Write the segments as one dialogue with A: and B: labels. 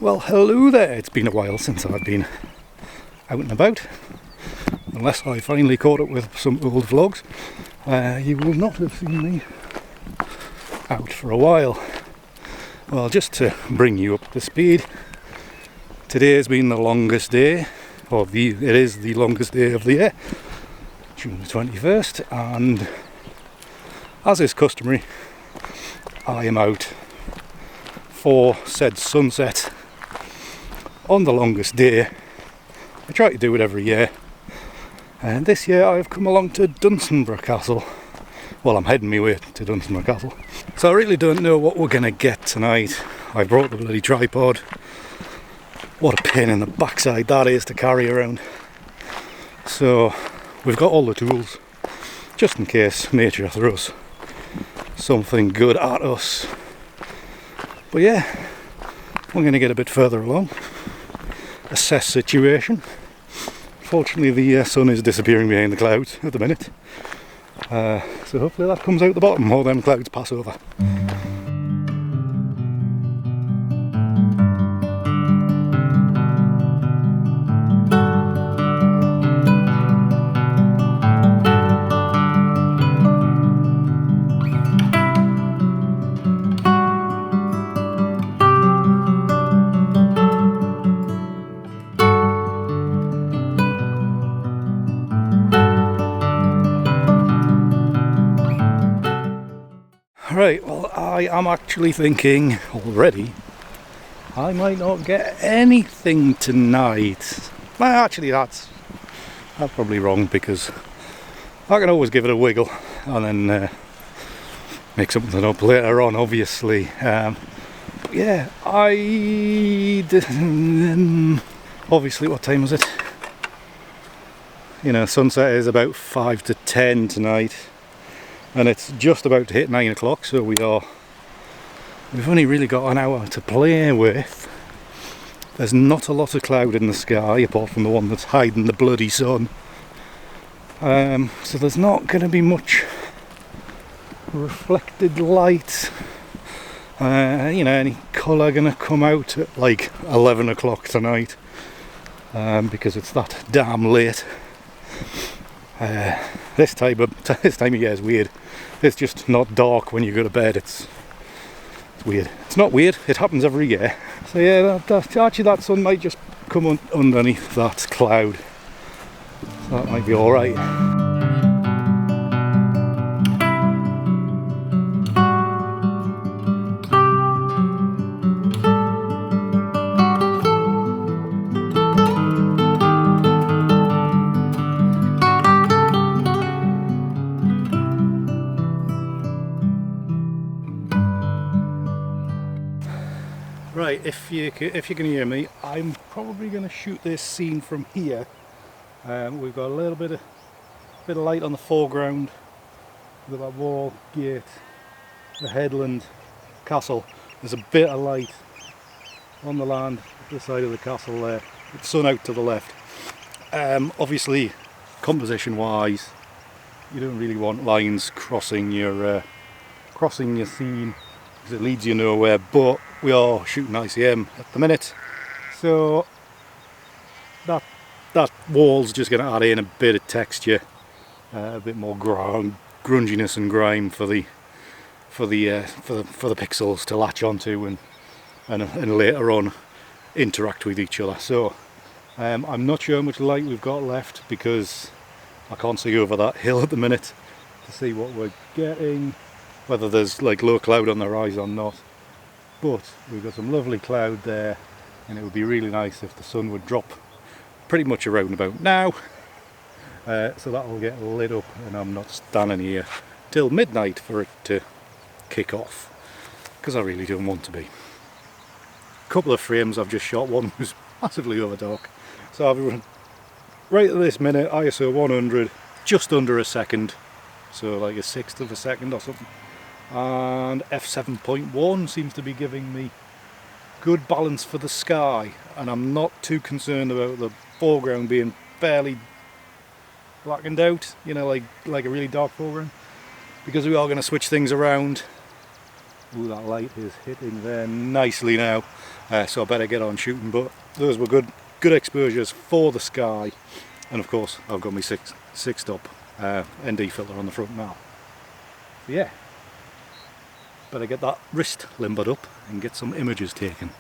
A: Well, hello there. It's been a while since I've been out and about. Unless I finally caught up with some old vlogs, you will not have seen me out for a while. Well, just to bring you up to speed, today has been the longest day, it is the longest day of the year, June the 21st, and as is customary, I am out for said sunset on the longest day. I try to do it every year, and this year I've come along to Dunstanburgh Castle. Well, I'm heading my way to Dunstanburgh Castle, so I really don't know what we're going to get tonight. I brought the bloody tripod. What a pain in the backside that is to carry around. So we've got all the tools just in case nature throws something good at us. But yeah, we're going to get a bit further along, assess situation. Fortunately the sun is disappearing behind the clouds at the minute, so hopefully that comes out the bottom or them clouds pass over. Right, well, I am actually thinking already I might not get anything tonight. Well, actually that's probably wrong, because I can always give it a wiggle and then make something up later on, obviously. Yeah, obviously, what time was it? You know, sunset is about 5 to 10 tonight. And it's just about to hit 9 o'clock, so we've only really got an hour to play with. There's not a lot of cloud in the sky, apart from the one that's hiding the bloody sun. So there's not going to be much reflected light. You know, any colour going to come out at like 11 o'clock tonight, because it's that damn late. This time of year is weird. It's just not dark when you go to bed. It's weird. It's not weird. It happens every year. So yeah, actually that sun might just come underneath that cloud. So that might be all right. Right, if you can hear me, I'm probably going to shoot this scene from here. We've got a little bit of light on the foreground with that wall, gate, the headland, castle. There's a bit of light on the land at the side of the castle there. It's sun out to the left. Obviously, composition wise, you don't really want lines crossing your scene, because it leads you nowhere, but we are shooting ICM at the minute, so that wall's just going to add in a bit of texture, a bit more grunginess and grime for the pixels to latch onto and later on interact with each other. So I'm not sure how much light we've got left, because I can't see over that hill at the minute to see what we're getting, whether there's like low cloud on the horizon or not. But we've got some lovely cloud there, and it would be really nice if the sun would drop pretty much around about now, so that'll get lit up and I'm not standing here till midnight for it to kick off, because I really don't want to be. A couple of frames I've just shot, one was massively over dark, so I've run right at this minute ISO 100, just under a second, so like a sixth of a second or something. And f7.1 seems to be giving me good balance for the sky, and I'm not too concerned about the foreground being fairly blackened out, you know, like a really dark foreground, because we are going to switch things around Ooh, that light is hitting there nicely now, so I better get on shooting. But those were good exposures for the sky, and of course I've got my six stop ND filter on the front now. So yeah, better get that wrist limbered up and get some images taken.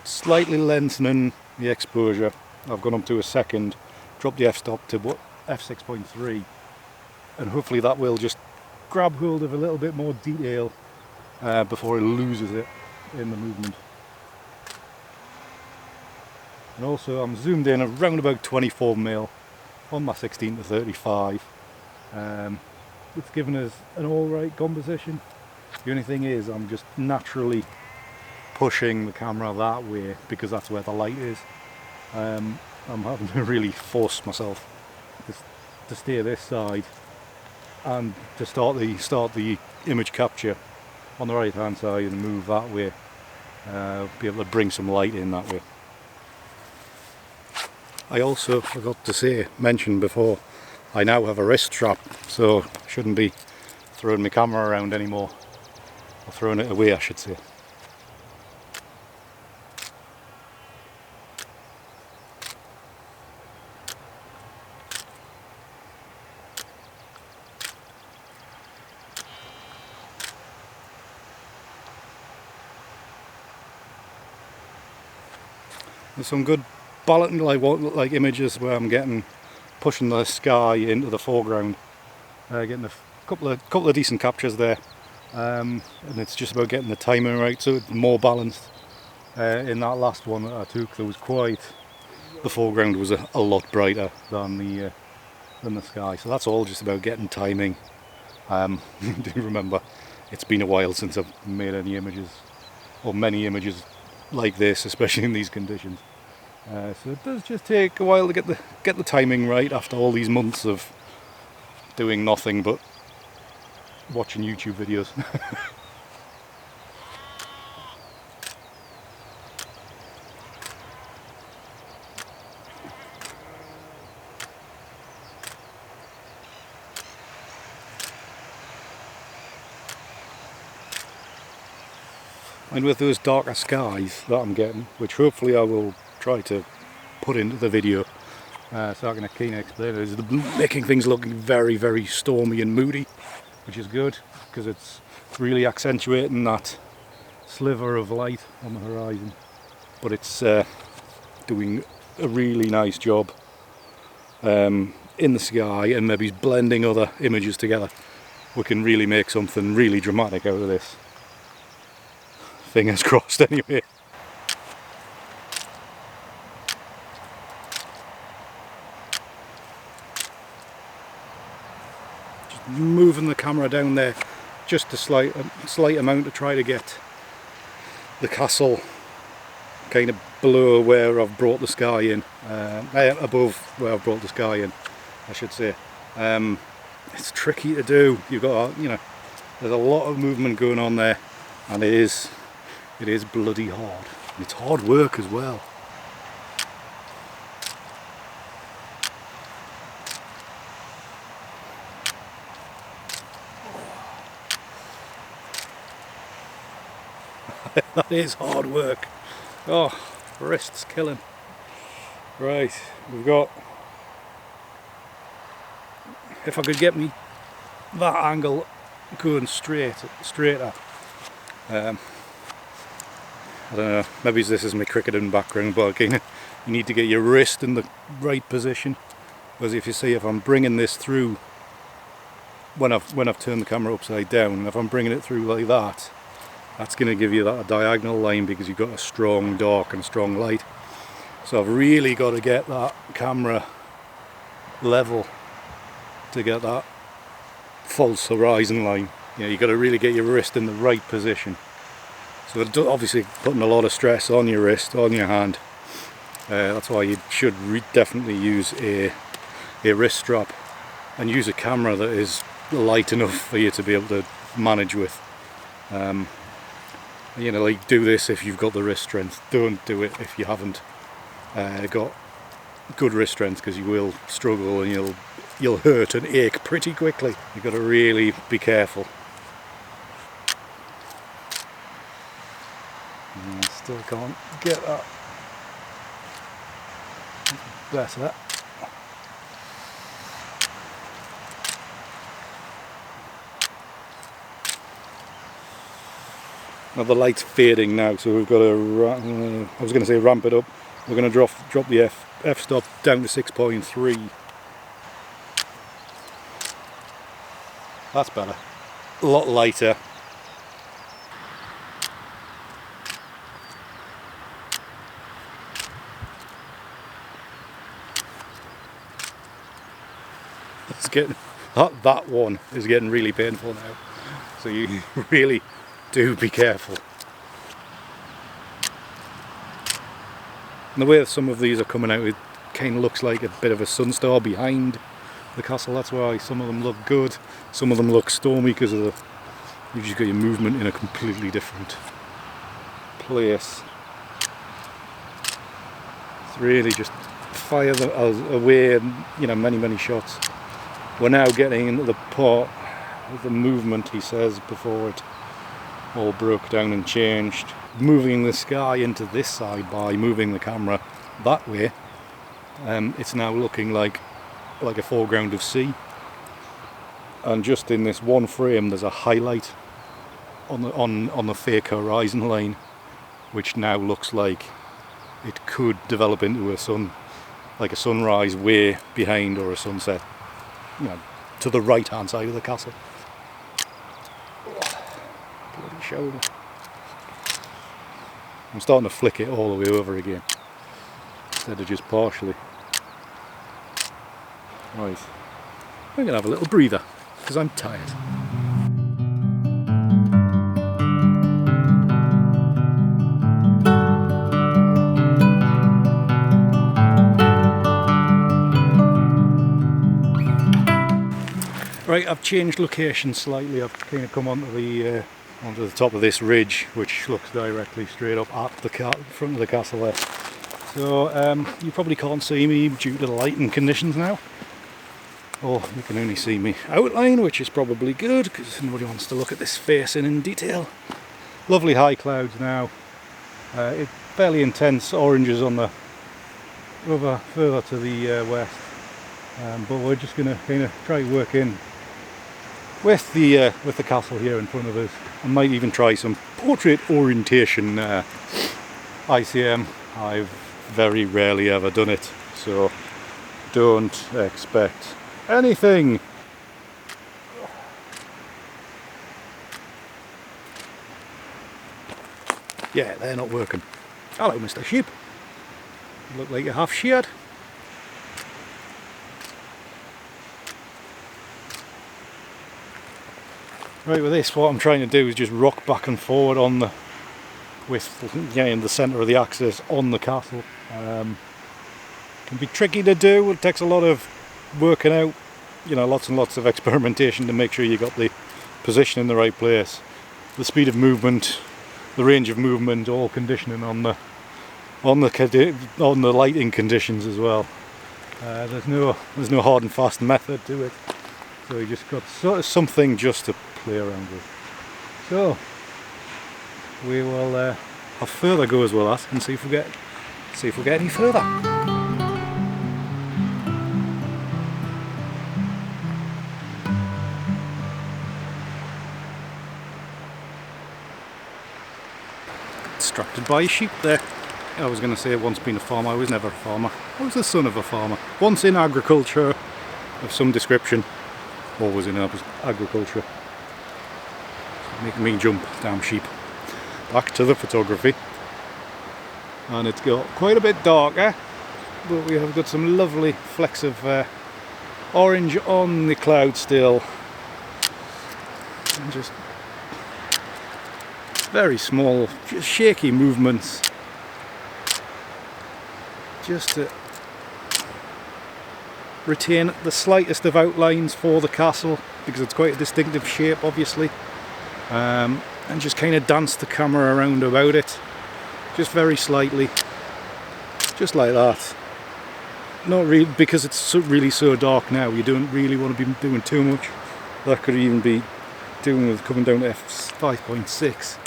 A: Slightly lengthening the exposure. I've gone up to a second, dropped the f-stop to f6.3, and hopefully that will just grab hold of a little bit more detail before it loses it in the movement. And also I'm zoomed in around about 24mm on my 16 to 35. It's given us an alright composition. The only thing is I'm just naturally pushing the camera that way because that's where the light is. I'm having to really force myself to stay this side and to start the image capture on the right hand side and move that way. Be able to bring some light in that way. I also forgot to mention before, I now have a wrist strap, so I shouldn't be throwing my camera around anymore, or throwing it away I should say. There's some good balance, like images where I'm pushing the sky into the foreground, getting a couple of decent captures there, and it's just about getting the timing right so it's more balanced. In that last one that I took, the foreground was a lot brighter than the sky, so that's all just about getting timing. Do remember, it's been a while since I've made any images, or many images like this, especially in these conditions. So it does just take a while to get the timing right after all these months of doing nothing but watching YouTube videos. And with those darker skies that I'm getting, which hopefully I will try to put into the video so I can kind of explain it, is making things look very, very stormy and moody, which is good because it's really accentuating that sliver of light on the horizon. But it's doing a really nice job in the sky, and maybe blending other images together. We can really make something really dramatic out of this. Fingers crossed anyway. Just moving the camera down there just a slight amount to try to get the castle kind of below where I've brought the sky in, above where I've brought the sky in, I should say. It's tricky to do. You've got, there's a lot of movement going on there, and it is bloody hard. And it's hard work as well. That is hard work. Oh, wrist's killing. Right, we've got, if I could get me that angle going straighter. I don't know, maybe this is my cricketing background, but again, you need to get your wrist in the right position. Because if you see, if I'm bringing this through, when I've turned the camera upside down, if I'm bringing it through like that, that's going to give you that diagonal line because you've got a strong dark and strong light. So I've really got to get that camera level to get that false horizon line. You've got to really get your wrist in the right position. So obviously putting a lot of stress on your wrist, on your hand. That's why you should definitely use a wrist strap and use a camera that is light enough for you to be able to manage with. Like, do this if you've got the wrist strength. Don't do it if you haven't. got good wrist strength, because you will struggle and you'll hurt and ache pretty quickly. You've got to really be careful. And I still can't get that. Better that. Now the light's fading now, so we've got to, I was going to say ramp it up. We're going to drop the f-stop down to 6.3. That's better. A lot lighter. It's getting, that one is getting really painful now. So you really do be careful. And the way that some of these are coming out, it kind of looks like a bit of a sunstar behind the castle. That's why some of them look good, some of them look stormy, because of you've just got your movement in a completely different place. It's really just fire them away, many shots. We're now getting into the part of the movement, he says, before it all broke down and changed. Moving the sky into this side by moving the camera that way, it's now looking like a foreground of sea. And just in this one frame, there's a highlight on the fake horizon line, which now looks like it could develop into a sunrise way behind, or a sunset, to the right hand side of the castle. Bloody shoulder. I'm starting to flick it all the way over again, instead of just partially. Right, I'm going to have a little breather, because I'm tired. Right, I've changed location slightly. I've kind of come onto the top of this ridge, which looks directly straight up at the front of the castle there. So you probably can't see me due to the lighting conditions now, or you can only see me outline, which is probably good, because nobody wants to look at this face in detail. Lovely high clouds now. It's fairly intense oranges on the further to the west, but we're just going to kind of try to work in with the castle here in front of us. I might even try some portrait orientation ICM. I've very rarely ever done it, so don't expect anything. Yeah, they're not working. Hello, Mr. Sheep. You look like you're half sheared. Right, with this, what I'm trying to do is just rock back and forward in the centre of the axis on the castle. Can be tricky to do. It takes a lot of working out, lots and lots of experimentation to make sure you got the position in the right place, the speed of movement, the range of movement, all conditioning on the lighting conditions as well. There's no hard and fast method to it, so you just got sort of something just to play around with. So we will have further goes with that and see if we get any further. Distracted by a sheep there. I was going to say once been a farmer. I was never a farmer. I was the son of a farmer. Once in agriculture of some description. Always in agriculture. Making me jump, damn sheep. Back to the photography. And it's got quite a bit darker, but we have got some lovely flecks of orange on the cloud still. And just very small, just shaky movements. Just to retain the slightest of outlines for the castle, because it's quite a distinctive shape, obviously. And just kind of dance the camera around about it, just very slightly. just like that. Not really, because it's really so dark now, you don't really want to be doing too much. That could even be doing with coming down to f5.6.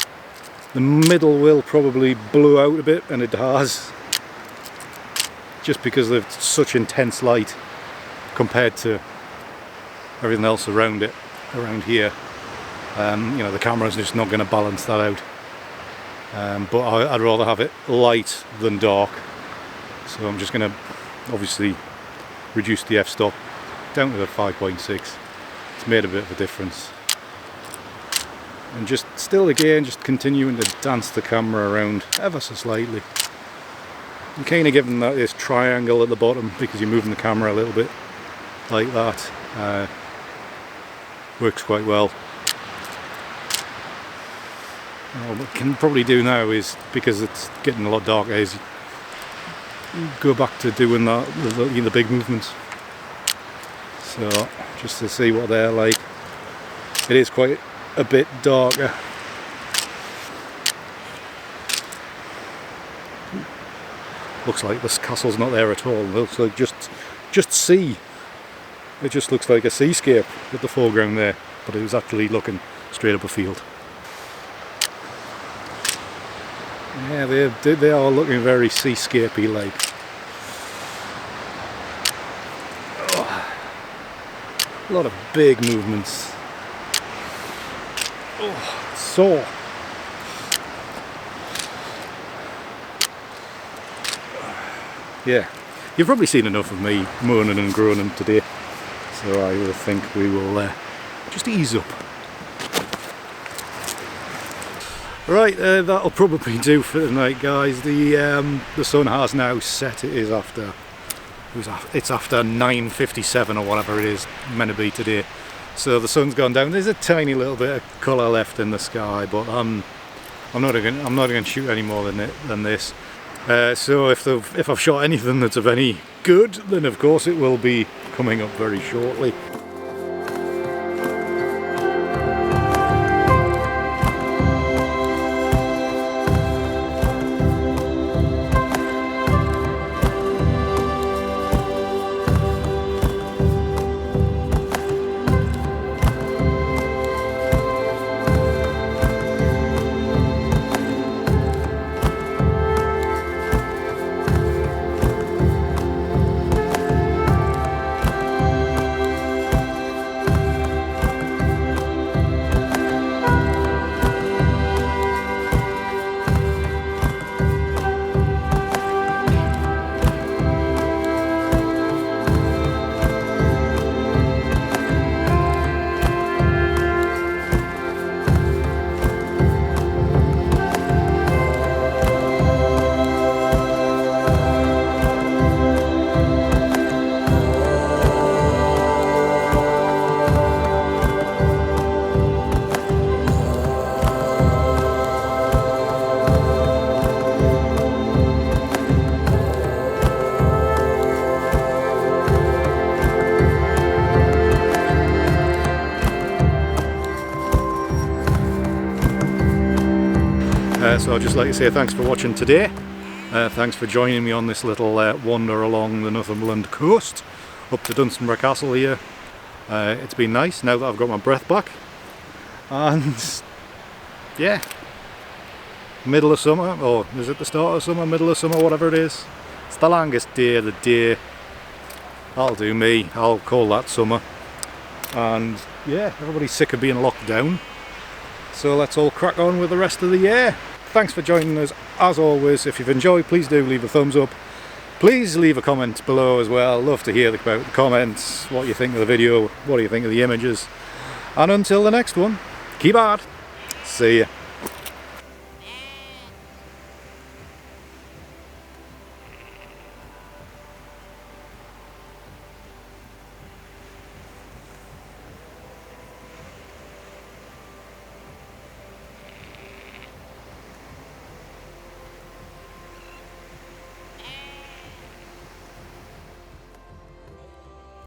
A: The middle will probably blow out a bit, and it has, just because of such intense light compared to everything else around it, around here. You know, the camera's just not going to balance that out. But I'd rather have it light than dark, so I'm just going to obviously reduce the f-stop down to the 5.6. It's made a bit of a difference. And just still again, just continuing to dance the camera around ever so slightly. I'm kind of giving that this triangle at the bottom because you're moving the camera a little bit like that. Works quite well. What we can probably do now is, because it's getting a lot darker, is go back to doing that, the big movements. So just to see what they're like. It is quite a bit darker. Looks like this castle's not there at all. It looks like just sea. It just looks like a seascape at the foreground there, but it was actually looking straight up a field. Yeah, they are looking very seascapey like. Oh, a lot of big movements. Oh, it's sore. Yeah, you've probably seen enough of me moaning and groaning today, so I will think we will just ease up. Right, that'll probably do for tonight, guys. The sun has now set. It's after 9:57 or whatever it is meant to be today. So the sun's gone down. There's a tiny little bit of colour left in the sky, but I'm not going to shoot any more than this. So if I've shot anything that's of any good, then of course it will be coming up very shortly. So I'd just like to say thanks for watching today. Thanks for joining me on this little wander along the Northumberland coast up to Dunstanburgh Castle here. It's been nice now that I've got my breath back, and yeah, middle of summer, or is it the start of summer, middle of summer, whatever it is. It's the longest day of the day. That'll do me. I'll call that summer. And yeah, everybody's sick of being locked down, so let's all crack on with the rest of the year. Thanks for joining us as always. If you've enjoyed, please do leave a thumbs up. Please leave a comment below as well. Love to hear about the comments, what you think of the video, what do you think of the images. And until the next one, keep hard. See ya.